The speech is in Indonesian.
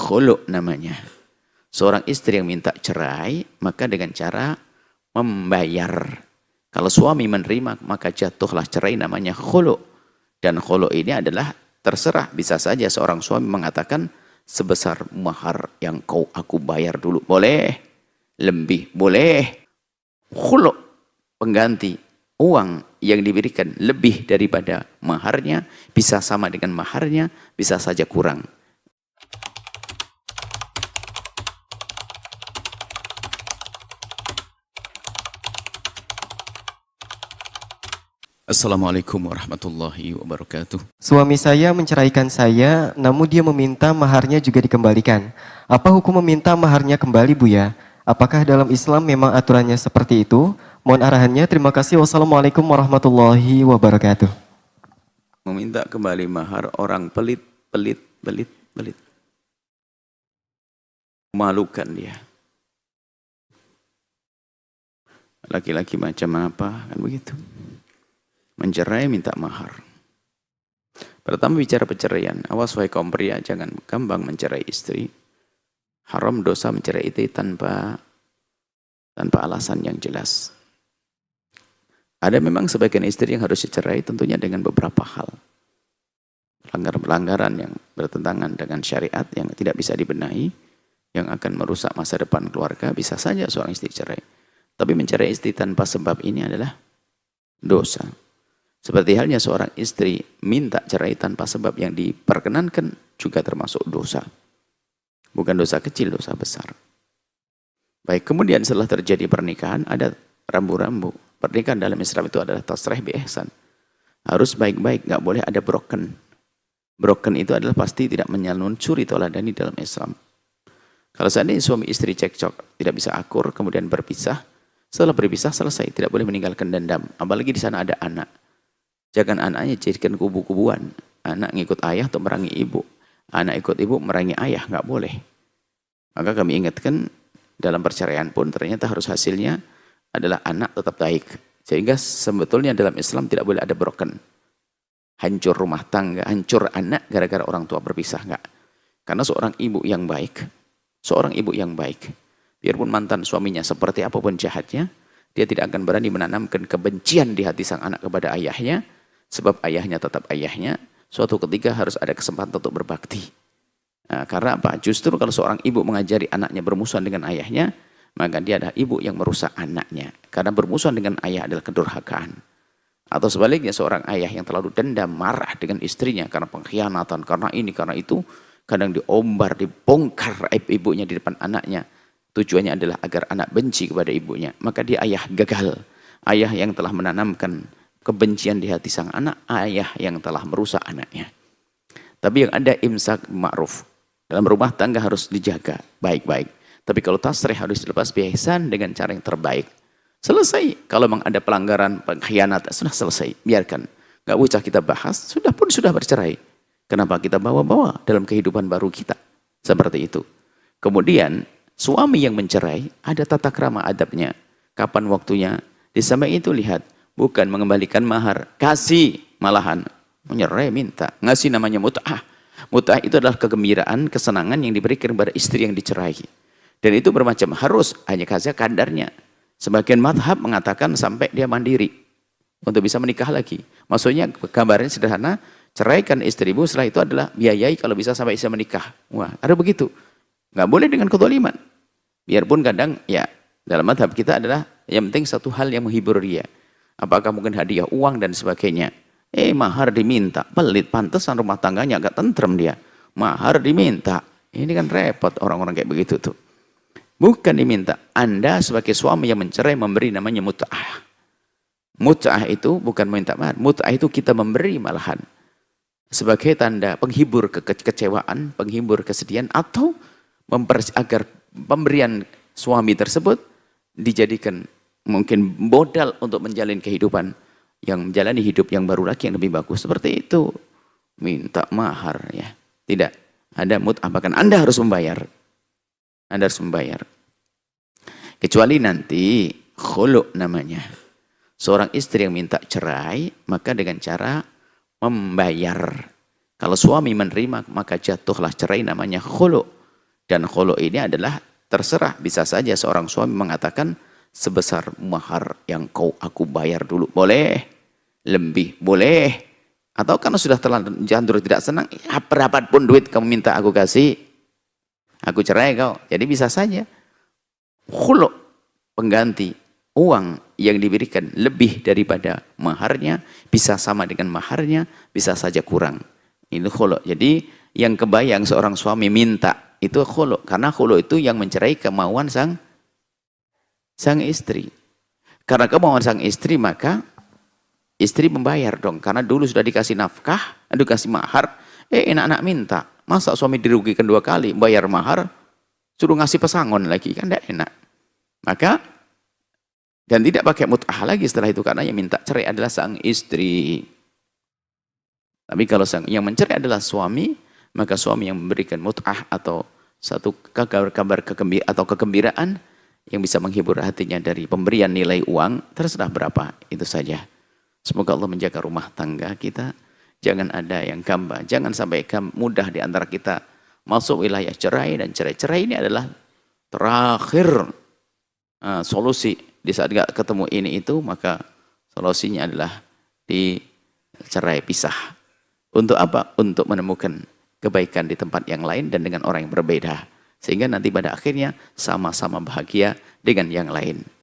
khulu namanya. Seorang istri yang minta cerai, maka dengan cara membayar. Kalau suami menerima, maka jatuhlah cerai, namanya khulu. Dan khulu ini adalah terserah. Bisa saja seorang suami mengatakan, sebesar mahar yang aku bayar dulu. Boleh. Lebih. Boleh. Khulu. Pengganti. Uang yang diberikan lebih daripada maharnya. Bisa sama dengan maharnya. Bisa saja kurang. Assalamualaikum warahmatullahi wabarakatuh. Suami saya menceraikan saya, namun dia meminta maharnya juga dikembalikan. Apa hukum meminta maharnya kembali, Buya? Apakah dalam Islam memang aturannya seperti itu? Mohon arahannya. Terima kasih. Wassalamualaikum warahmatullahi wabarakatuh. Meminta kembali mahar orang pelit. Malukan dia. Laki-laki macam apa? Kan begitu. Mencerai minta mahar. Pertama bicara perceraian. Awas wahai kaum pria, jangan gampang mencerai istri. Haram dosa mencerai istri tanpa alasan yang jelas. Ada memang sebagian istri yang harus dicerai tentunya dengan beberapa hal. Pelanggaran yang bertentangan dengan syariat yang tidak bisa dibenahi, yang akan merusak masa depan keluarga, bisa saja seorang istri cerai. Tapi mencerai istri tanpa sebab ini adalah dosa. Seperti halnya seorang istri minta cerai tanpa sebab yang diperkenankan juga termasuk dosa. Bukan dosa kecil, dosa besar. Baik, kemudian setelah terjadi pernikahan ada rambu-rambu. Pernikahan dalam Islam itu adalah tasrih bi ihsan. Harus baik-baik, nggak boleh ada broken. Broken itu adalah pasti tidak menyeluncupi tauladani dalam Islam. Kalau seandainya suami istri cekcok, tidak bisa akur, kemudian berpisah, setelah berpisah selesai, tidak boleh meninggalkan dendam. Apalagi di sana ada anak. Jangan anaknya jadikan kubu-kubuan. Anak ngikut ayah atau merangi ibu. Anak ikut ibu merangi ayah, nggak boleh. Maka kami ingatkan dalam perceraian pun ternyata harus hasilnya adalah anak tetap baik. Sehingga sebetulnya dalam Islam tidak boleh ada broken. Hancur rumah tangga, hancur anak gara-gara orang tua berpisah, nggak. Karena seorang ibu yang baik, biarpun mantan suaminya seperti apapun jahatnya, dia tidak akan berani menanamkan kebencian di hati sang anak kepada ayahnya. Sebab ayahnya tetap ayahnya, suatu ketika harus ada kesempatan untuk berbakti. Nah, karena apa? Justru kalau seorang ibu mengajari anaknya bermusuhan dengan ayahnya, maka dia adalah ibu yang merusak anaknya. Karena bermusuhan dengan ayah adalah kedurhakaan. Atau sebaliknya seorang ayah yang terlalu dendam, marah dengan istrinya karena pengkhianatan, karena ini, karena itu, kadang diombar, dibongkar aib ibunya di depan anaknya. Tujuannya adalah agar anak benci kepada ibunya. Maka dia ayah gagal. Ayah yang telah menanamkan kebencian di hati sang anak, ayah yang telah merusak anaknya. Tapi yang ada imsak ma'ruf. Dalam rumah tangga harus dijaga baik-baik. Tapi kalau tasrih harus dilepas biasan dengan cara yang terbaik. Selesai. Kalau memang ada pelanggaran, pengkhianatan, sudah selesai. Biarkan. Nggak usah kita bahas, sudah bercerai. Kenapa kita bawa-bawa dalam kehidupan baru kita? Seperti itu. Kemudian, suami yang mencerai, ada tata krama adabnya. Kapan waktunya? Di samping itu lihat. Bukan mengembalikan mahar, kasih malahan. Menyerai minta, ngasih namanya mut'ah. Mut'ah itu adalah kegembiraan, kesenangan yang diberikan kepada istri yang dicerai. Dan itu bermacam, harus hanya kasih kadarnya. Sebagian madhab mengatakan sampai dia mandiri. Untuk bisa menikah lagi. Maksudnya gambarnya sederhana, ceraikan istrimu, setelah itu adalah biayai kalau bisa sampai bisa menikah. Wah, ada begitu. Nggak boleh dengan kezaliman. Biarpun kadang, ya dalam madhab kita adalah yang penting satu hal yang menghibur dia. Apakah mungkin hadiah uang dan sebagainya. Mahar diminta. Pelit, pantesan rumah tangganya agak tentrem dia. Mahar diminta. Ini kan repot orang-orang kayak begitu tuh. Bukan diminta. Anda sebagai suami yang mencerai memberi namanya mut'ah. Mut'ah itu bukan meminta mahar. Mut'ah itu kita memberi malahan. Sebagai tanda penghibur kekecewaan, penghibur kesedihan. Atau agar pemberian suami tersebut dijadikan mungkin modal untuk menjalin kehidupan yang menjalani hidup yang baru lagi yang lebih bagus. Seperti itu. Minta mahar ya. Tidak. Ada mut'ah, bahkan Anda harus membayar. Anda harus membayar. Kecuali nanti khulu namanya. Seorang istri yang minta cerai, maka dengan cara membayar. Kalau suami menerima, maka jatuhlah cerai namanya khulu. Dan khulu ini adalah terserah, bisa saja seorang suami mengatakan sebesar mahar yang aku bayar dulu, boleh, lebih boleh, atau karena sudah terlanjur tidak senang, ya berapapun duit kamu minta aku kasih, aku cerai kau. Jadi bisa saja khulu, pengganti uang yang diberikan lebih daripada maharnya, bisa sama dengan maharnya, bisa saja kurang. Ini khulu. Jadi yang kebayang seorang suami minta itu khulu, karena khulu itu yang mencerai kemauan sang istri. Karena kemauan sang istri, maka istri membayar dong, karena dulu sudah dikasih nafkah, dikasih mahar, enak-enak minta. Masa suami dirugikan 2 kali, bayar mahar, suruh ngasih pesangon lagi, kan tidak enak. Maka, dan tidak pakai mut'ah lagi setelah itu, karena yang minta cerai adalah sang istri. Tapi kalau yang mencerai adalah suami, maka suami yang memberikan mut'ah atau satu kabar kegembiraan yang bisa menghibur hatinya dari pemberian nilai uang, terserah berapa, itu saja. Semoga Allah menjaga rumah tangga kita. Jangan ada yang gamba, jangan sampai mudah di antara kita masuk wilayah cerai, dan cerai ini adalah terakhir solusi. Di saat gak ketemu ini itu, maka solusinya adalah dicerai pisah. Untuk apa? Untuk menemukan kebaikan di tempat yang lain dan dengan orang yang berbeda. Sehingga nanti pada akhirnya sama-sama bahagia dengan yang lain.